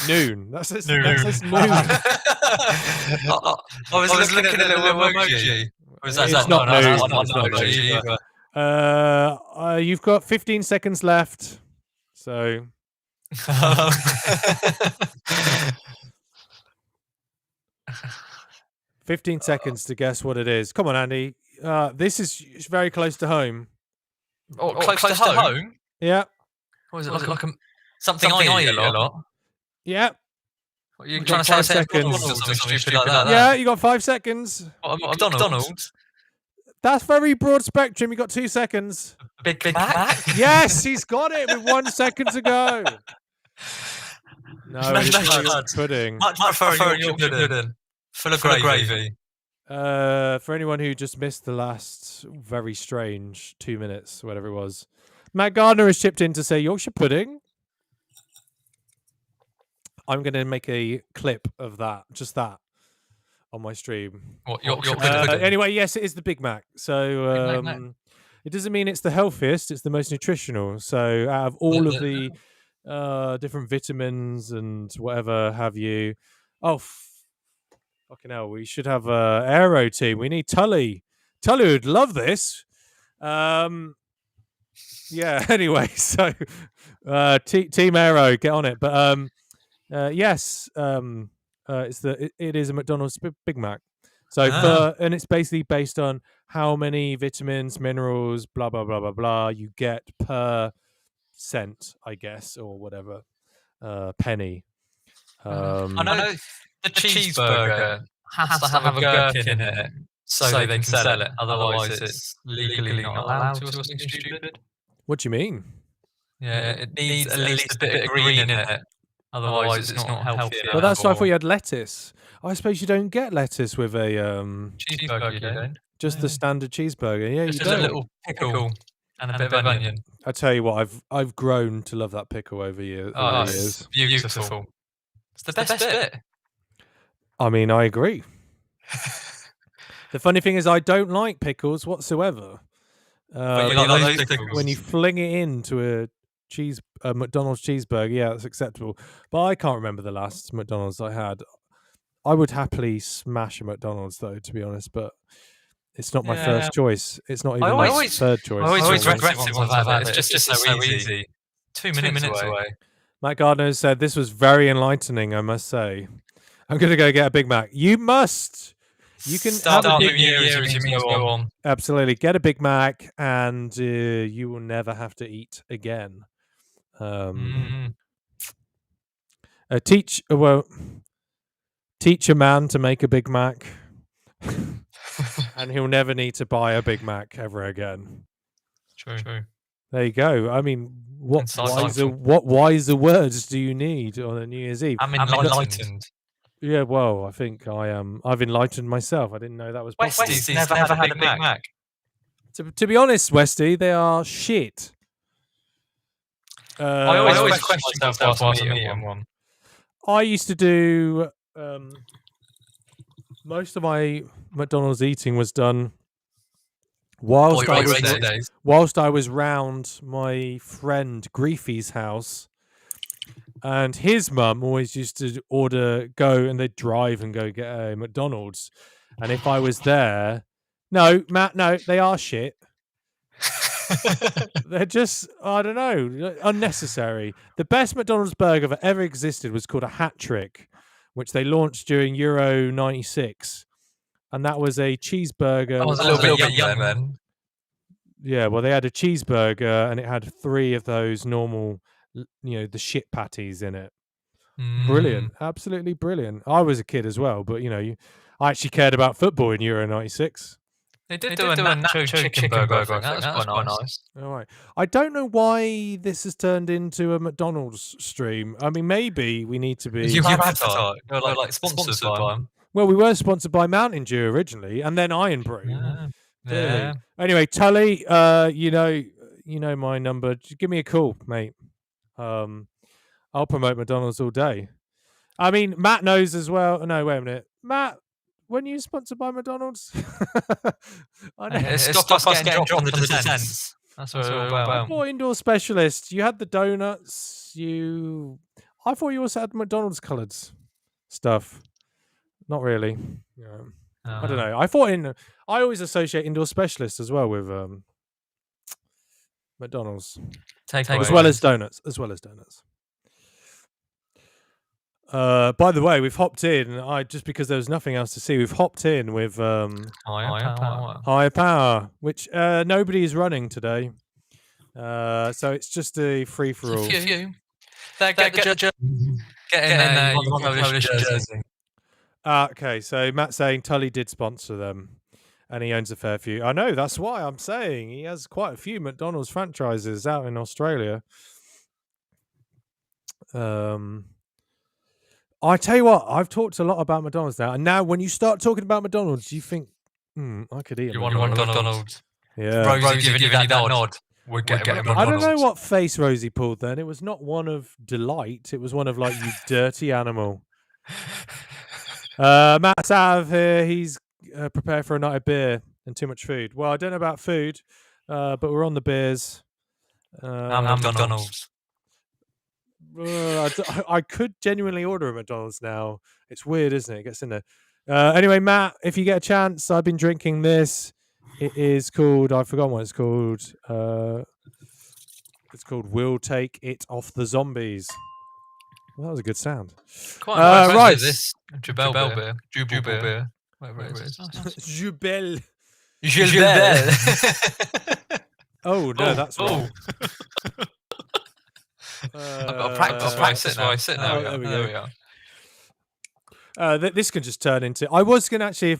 Noon. That says noon. I was looking at the little emoji. It's not noon. It's not noon. You've got 15 seconds left. So. 15 seconds to guess what it is. Come on, Andy. This is very close to home. Oh, close to home? Yeah. What is it, like something I eat a lot? Yeah. What, you're trying to say McDonald's or something stupid like that? Yeah, you got 5 seconds. What, McDonald's? That's very broad spectrum. You got 2 seconds. Big Mac? Yes, he's got it with 1 second to go. No, it's pudding. Much prefer Yorkshire pudding. Full of gravy. For anyone who just missed the last very strange 2 minutes, whatever it was, Matt Gardner has chipped in to say Yorkshire pudding. I'm going to make a clip of that, just that, on my stream. What, Yorkshire pudding? Anyway, yes, it is the Big Mac. So it doesn't mean it's the healthiest; it's the most nutritional. So out of all of the different vitamins and whatever have you, fucking hell, we should have a aero team. We need Tully. Tully would love this. Yeah. Anyway, so Team Aero, get on it. But yes, it is a McDonald's Big Mac. So and it's basically based on how many vitamins, minerals, blah blah blah blah blah you get per cent, I guess, or whatever penny. I know the cheeseburger has to have a gherkin in it so they can sell it. Otherwise, it's legally not allowed to, or something stupid. What do you mean? Yeah, it needs at least a bit of green in it. Otherwise, it's not healthy. Well, that's why I thought you had lettuce. I suppose you don't get lettuce with a cheeseburger. You don't? Just the standard cheeseburger. Yeah, just you don't. A little pickle and a bit of onion. I tell you what, I've grown to love that pickle over years. It's beautiful. It's the best bit. I mean, I agree. The funny thing is, I don't like pickles whatsoever. But you like those pickles? When you fling it into a McDonald's cheeseburger, yeah, that's acceptable. But I can't remember the last McDonald's I had. I would happily smash a McDonald's, though, to be honest, but it's not my first choice. It's not even my third choice. I always regret it once I've had it. It's just so easy. 2 minutes away. Matt Gardner said, this was very enlightening, I must say. I'm going to go get a Big Mac. You must. You can start a Big Year as you mean go on. Absolutely. Get a Big Mac and you will never have to eat again. Teach a man to make a Big Mac and he'll never need to buy a Big Mac ever again. True. There you go. I mean, what wiser words do you need on a New Year's Eve? I'm enlightened. Yeah, well, I think I am. I've enlightened myself. I didn't know that was possible. Westy's never had a Big Mac. To be honest, Westy, they are shit. I always question myself after eating one. I used to do most of my McDonald's eating was done whilst I was round my friend Griefy's house. And his mum always used to go and they'd drive and go get a McDonald's. And if I was there, no, Matt, no, they are shit. They're just, I don't know, unnecessary. The best McDonald's burger that ever existed was called a Hat Trick, which they launched during Euro 96. And that was a cheeseburger. I was a little bit young then. Yeah, well, they had a cheeseburger and it had 3 of those normal, the shit patties in it. Brilliant. Absolutely brilliant. I was a kid as well, but, I actually cared about football in Euro 96. They did do a nacho chicken burger, I think. That was quite nice. All right. I don't know why this has turned into a McDonald's stream. I mean, maybe we need to be. You advertise. We're like sponsored by them. Well, we were sponsored by Mountain Dew originally, and then Iron Brew. Clearly. Yeah. Anyway, Tully, you know my number. Just give me a call, mate. I'll promote McDonald's all day. I mean, Matt knows as well. No, wait a minute, Matt. When you sponsored by McDonald's? I know. Stop us getting dropped on the descents. That's what we're about. For indoor specialist, you had the donuts. I thought you also had McDonald's coloured stuff. Not really. Yeah. I don't know. I always associate indoor specialists as well with McDonald's, as well as donuts. By the way, we've hopped in. Just because there was nothing else to see, we've hopped in with higher power, which nobody is running today. So it's just a free for all. Get in there. You want the Polish jersey. Okay, so Matt's saying Tully did sponsor them, and he owns a fair few. I know, that's why I'm saying he has quite a few McDonald's franchises out in Australia. I tell you what, I've talked a lot about McDonald's now, and now when you start talking about McDonald's, you think, I could eat. You want McDonald's? Yeah, Rosie giving you that nod. We're getting McDonald's. I don't know what face Rosie pulled then. It was not one of delight. It was one of like, you dirty animal. Matt's out of here. He's prepared for a night of beer and too much food. Well, I don't know about food, but we're on the beers. I'm McDonald's. I could genuinely order a McDonald's now. It's weird, isn't it? It gets in there. Anyway, Matt, if you get a chance, I've been drinking this. It is called, I've forgotten what it's called. It's called We'll Take It Off the Zombies. Well, that was a good sound. Quite nice. Right. This Jubel beer. Jubel beer. Whatever it is. Jubel. Oh, no, that's wrong. I've got to practice where I sit now. There we go. This can just turn into. I was going to actually,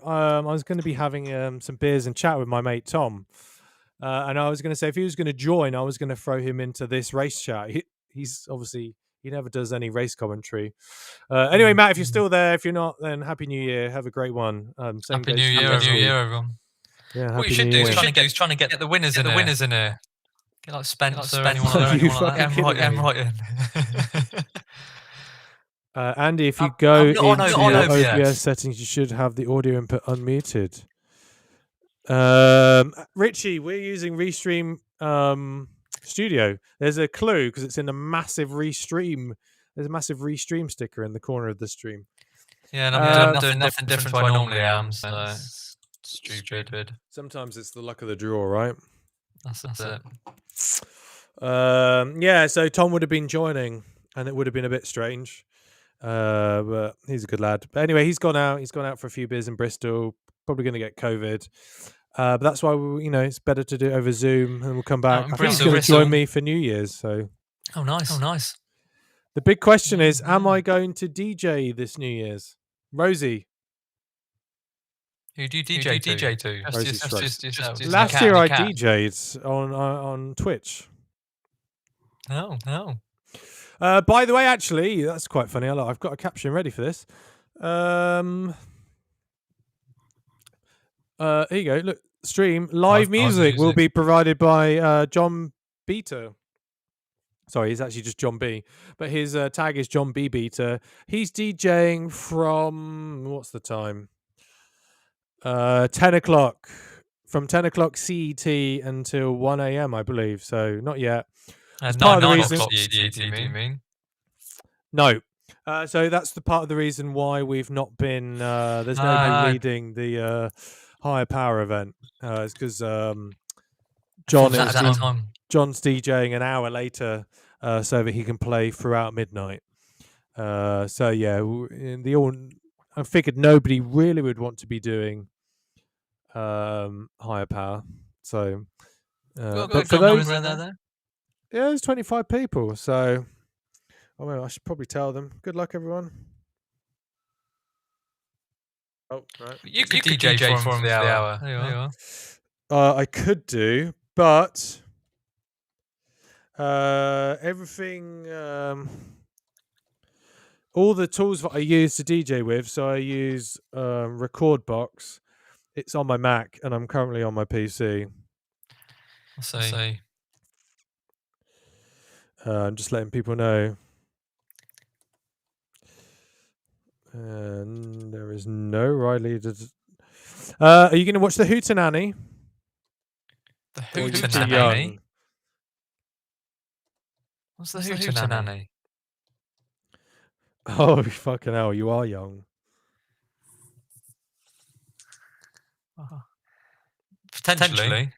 I was going to be having some beers and chat with my mate Tom. And I was going to say, if he was going to join, I was going to throw him into this race chat. He's obviously. He never does any race commentary. Anyway, Matt, if you're still there, if you're not, then Happy New Year. Have a great one. Happy New Year, everyone. Yeah, what you should do is trying to get the winners in here. Get like Spencer, anyone like that. Get right in. Andy, if you go into your OBS settings, you should have the audio input unmuted. Richie, we're using Restream Studio. There's a clue because it's in a massive Restream. There's a massive Restream sticker in the corner of the stream. Yeah, and I'm doing nothing different to what I normally am. So stupid. Sometimes it's the luck of the draw, right? That's it. Yeah. So Tom would have been joining, and it would have been a bit strange. But he's a good lad. But anyway, he's gone out. He's gone out for a few beers in Bristol. Probably going to get COVID. But that's why it's better to do it over Zoom, and we'll come back. I think he's going to join me for New Year's. So, nice. The big question is, am I going to DJ this New Year's? Rosie, who do you DJ to? Just last year I DJ'd on Twitch. No. By the way, actually, that's quite funny. I've got a caption ready for this. Here you go. Look, stream live music will be provided by John Beater. Sorry, he's actually just John B. But his tag is John B. Beater. He's DJing from what's the time? 10 o'clock. From 10 o'clock CET until 1 a.m. I believe. So not yet. That's part of the reason. CET, do you mean? No. So that's the part of the reason why we've not been. There's nobody leading the higher power event. It's because John's DJing an hour later, so that he can play throughout midnight. So yeah, I figured nobody really would want to be doing higher power. So, but for those, yeah, there's 25 people. So, I should probably tell them. Good luck, everyone. Oh, right. You could DJ for him for the hour. There you are. I could do, but everything, all the tools that I use to DJ with. So I use Record Box. It's on my Mac, and I'm currently on my PC. I see. I'm just letting people know. And there is no Riley. Are you going to watch the Hootenanny? The Or are you too Hootenanny? young? What's the Hootenanny? Oh, fucking hell, you are young. Potentially.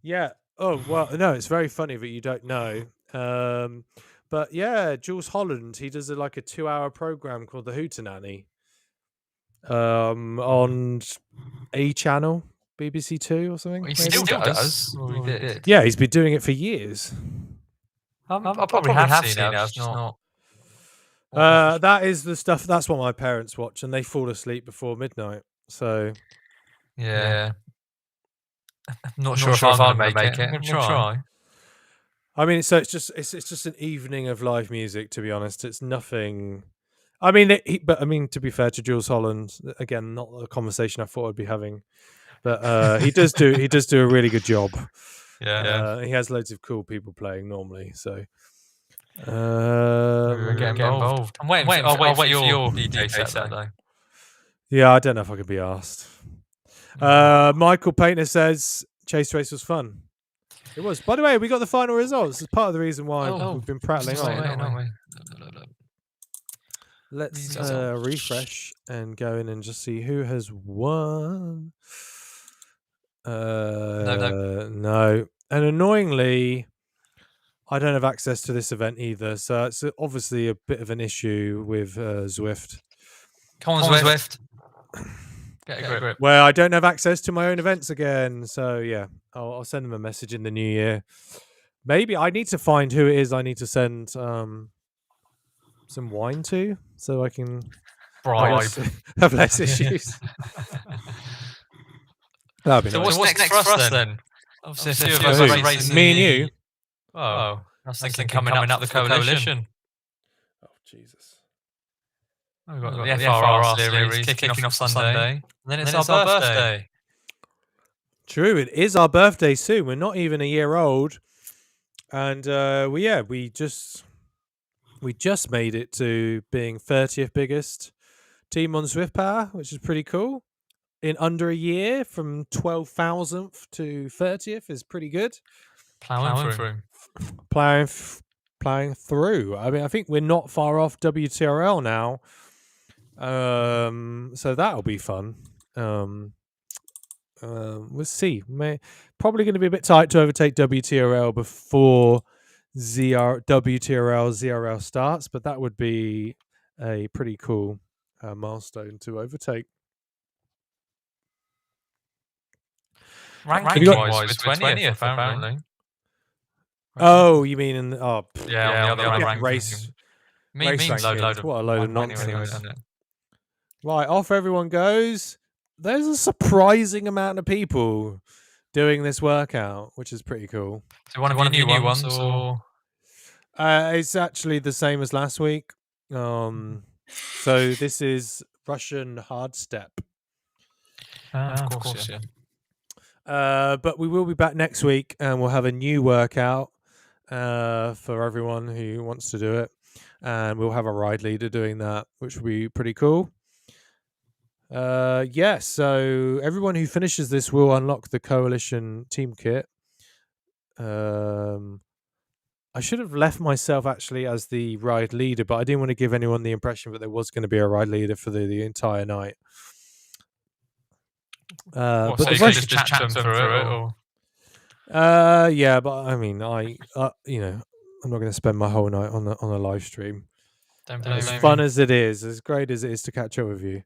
Yeah. Oh, well, no, it's very funny that you don't know. But yeah, Jules Holland, he does like a 2-hour program called The Hootenanny on A channel, BBC Two or something. Well, he maybe? still does. Or he did. Yeah, he's been doing it for years. I probably have seen it. It's not. That is the stuff. That's what my parents watch, and they fall asleep before midnight. So yeah. I'm not sure if I'm going to make it. I'm going to try. I mean, so it's just an evening of live music. To be honest, it's nothing. I mean, to be fair to Jules Holland, again, not the conversation I thought I'd be having, but he does do a really good job. Yeah. He has loads of cool people playing normally. So we're getting involved. I'll wait for your DJ set though. Yeah, I don't know if I could be asked. Michael Painter says Chase Race was fun. It was. By the way, we got the final results. It's part of the reason why we've been prattling on. Let's refresh and go in and just see who has won. No. And annoyingly, I don't have access to this event either. So it's obviously a bit of an issue with Zwift. Come on, Zwift. Get a grip. Well, I don't have access to my own events again. So yeah, I'll send them a message in the new year. Maybe I need to find who it is I need to send some wine to, so I can have less issues. That'd be nice. So what's next for us then? Obviously, a few of us are racing. Me and you. Oh, I was thinking coming up the coalition. Oh Jesus! We've got the FRR series kicking off Sunday, and then it's our birthday. True, it is our birthday soon. We're not even a year old, and we just made it to being 30th biggest team on Swift Power, which is pretty cool. In under a year, from 12,000th to 30th is pretty good. Plowing through. Plowing through. I mean, I think we're not far off WTRL now. So that'll be fun. We'll see. Probably going to be a bit tight to overtake WTRL before WTRL ZRL starts, but that would be a pretty cool milestone to overtake. Ranking-wise, we're 20th, apparently. Oh, you mean in on the other race? Means load of what a load of nonsense. Right, off everyone goes. There's a surprising amount of people doing this workout, which is pretty cool. So one of your new ones, or it's actually the same as last week. So this is Russian hard step. Of course, yeah. But we will be back next week, and we'll have a new workout for everyone who wants to do it, and we'll have a ride leader doing that, which will be pretty cool. So everyone who finishes this will unlock the coalition team kit. I should have left myself actually as the ride leader, but I didn't want to give anyone the impression that there was going to be a ride leader for the entire night. But so you can just chat them through it, or? Yeah, but I mean, I'm not going to spend my whole night on a live stream. As fun as it is, as great as it is to catch up with you.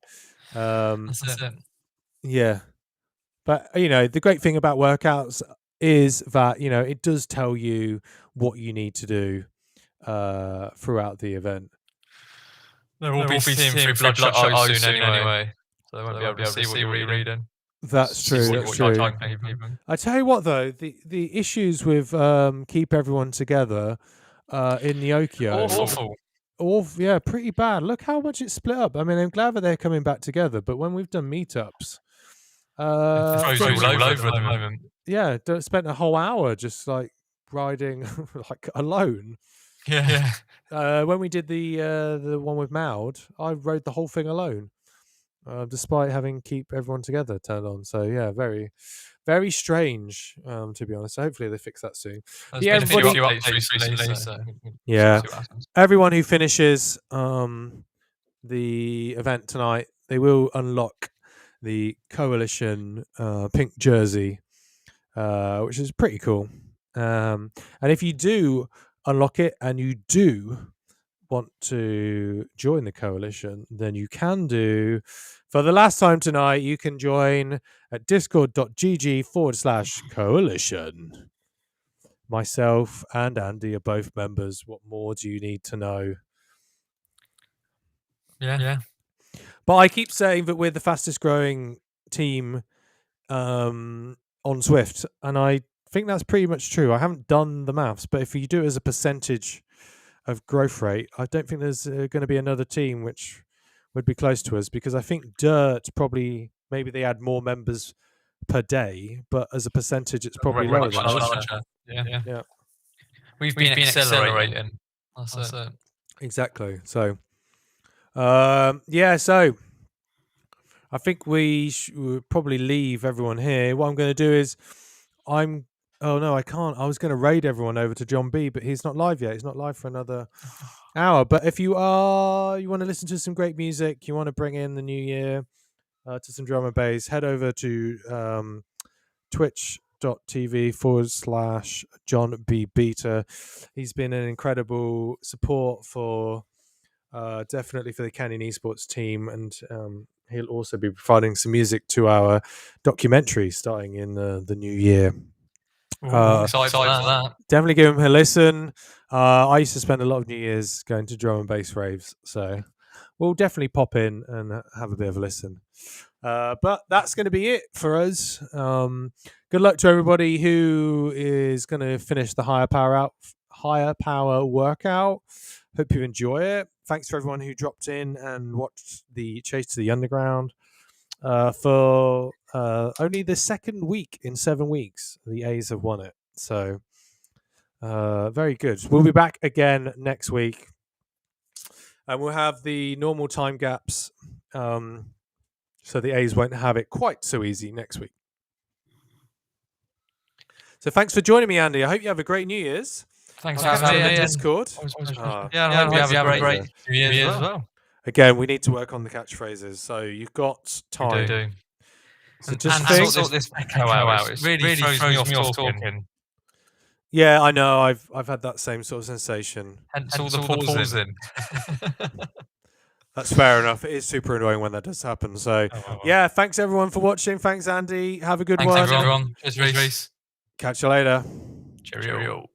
That's it. Yeah, but the great thing about workouts is that it does tell you what you need to do. throughout the event. There will be seeing through Bloodshot Eyes soon anyway, so they won't be able to see what you're reading. That's true. That's true. I tell you what, though, the issues with keep everyone together in Neokyo, awful, yeah, pretty bad. Look how much it's split up. I mean, I'm glad that they're coming back together, but when we've done meetups, frozen all over at the moment. Yeah, spent a whole hour just like riding like alone. Yeah. When we did the one with Maud, I rode the whole thing alone, despite having keep everyone together turned on. So yeah, very, very strange, to be honest. So hopefully they fix that soon. Yeah, been a few updates recently, so yeah, everyone who finishes the event tonight, they will unlock the Coalition pink jersey, which is pretty cool. And if you do unlock it and you do want to join the Coalition, then you can do, for the last time tonight, you can join at discord.gg/coalition. Myself and Andy are both members. What more do you need to know? Yeah. But I keep saying that we're the fastest growing team on Swift, and I think that's pretty much true. I haven't done the maths, but if you do it as a percentage of growth rate, I don't think there's going to be another team which would be close to us, because I think Dirt probably, maybe they add more members per day, but as a percentage it's probably lower than us. Yeah. We've been accelerating. That's it. Exactly. So so I think we should probably leave everyone here. What I'm going to do is oh no, I can't. I was going to raid everyone over to John B, but he's not live yet. He's not live for another hour. But if you want to listen to some great music, you want to bring in the new year to some drum and bass, head over to twitch.tv/John B Beta. He's been an incredible support for definitely for the Canyon Esports team, and he'll also be providing some music to our documentary starting in the new year. Excited for that. Definitely give him a listen. I used to spend a lot of New Year's going to drum and bass raves, so we'll definitely pop in and have a bit of a listen. But that's going to be it for us. Good luck to everybody who is going to finish the higher power workout. Hope you enjoy it. Thanks for everyone who dropped in and watched the Chase to the Underground. For only the second week in 7 weeks, the A's have won it. So very good. We'll be back again next week, and we'll have the normal time gaps, so the A's won't have it quite so easy next week. So thanks for joining me, Andy. I hope you have a great New Year's. Thanks for having me on Discord. I hope you have a great New Year as well. Again, we need to work on the catchphrases, so you've got time. We do. So And just sort this echo out. It really throws me off talking. Yeah, I know. I've had that same sort of sensation. Hence all the pausing. That's fair enough. It is super annoying when that does happen. So, yeah, thanks everyone for watching. Thanks, Andy. Have a good one. Thanks, everyone. Cheers, Reese. Catch you later. Cheerio.